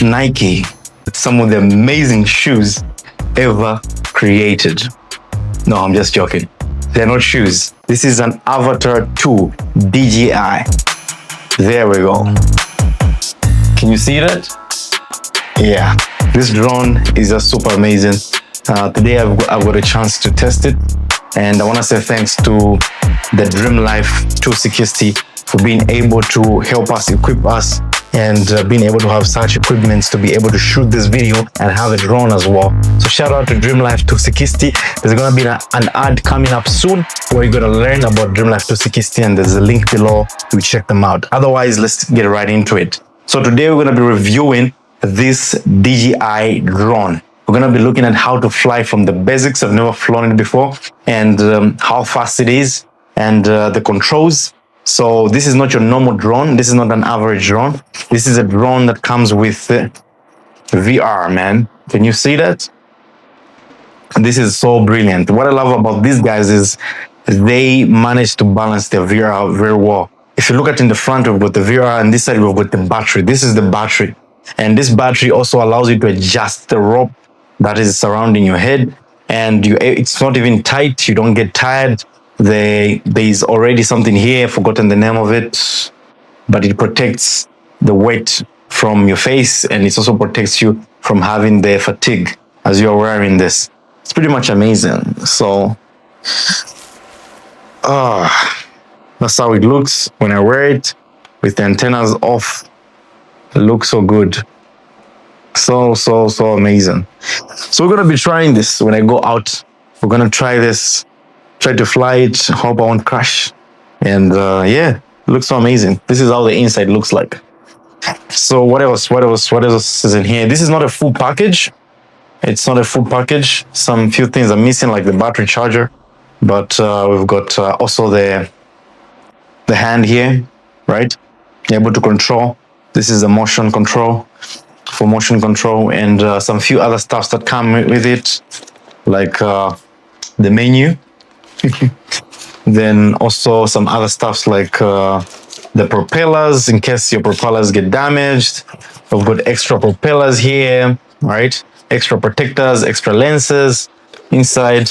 Nike, some of the amazing shoes ever created. No, I'm just joking. They're not shoes. This is an Avatar2 DJI. There we go. Can you see that? Yeah, this drone is just super amazing. Today I've got a chance to test it, and I want to say thanks to the DJI for being able to help us, equip us, and being able to have such equipments to be able to shoot this video and have a drone as well. So shout out to DJI. There's gonna be an ad coming up soon where you're gonna learn about DJI, and there's a link below to check them out. Otherwise, let's get right into it. So today we're gonna be reviewing this DJI drone. We're gonna be looking at how to fly from the basics. I've never flown it before, and how fast it is, and the controls. So this is not your normal drone. This is not an average drone. This is a drone that comes with VR, man. Can you see that? This is so brilliant. What I love about these guys is they manage to balance their VR very well. If you look at in the front, we've got the VR, and this side we've got the battery. This is the battery. And this battery also allows you to adjust the rope that is surrounding your head. And it's not even tight. You don't get tired. There's already something here, I've forgotten the name of it, but it protects the weight from your face, and it also protects you from having the fatigue as you're wearing this. It's pretty much amazing. So that's how it looks when I wear it with the antennas off. It looks so good. So amazing. So we're gonna be trying this when I go out. We're gonna try this. Try to fly it, hope I won't crash. And yeah, it looks so amazing. This is how the inside looks like. So what else is in here? This is not a full package. It's not a full package. Some few things are missing, like the battery charger. But we've got also the hand here, right? You're able to control. This is the motion control, for motion control, and some few other stuffs that come with it, like the menu. Then also some other stuffs like the propellers, in case your propellers get damaged. We've got extra propellers here, right? Extra protectors, extra lenses inside.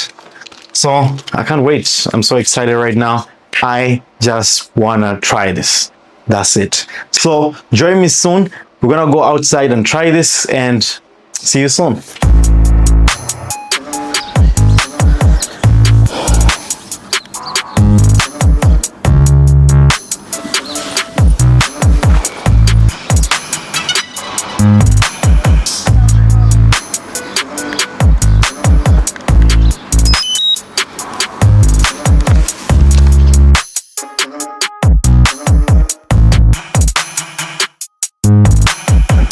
So I can't wait. I'm so excited right now. I just wanna try this. That's it. So join me soon. We're gonna go outside and try this, and see you soon.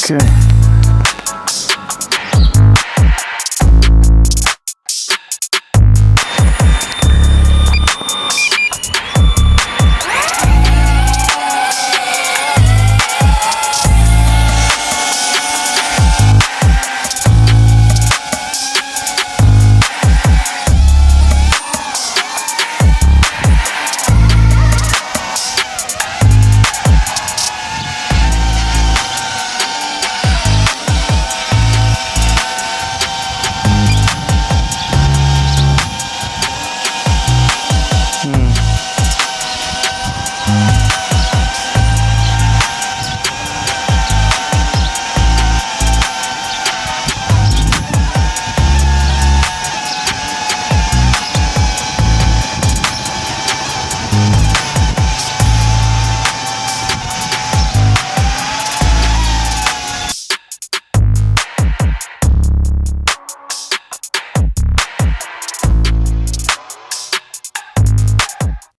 Okay.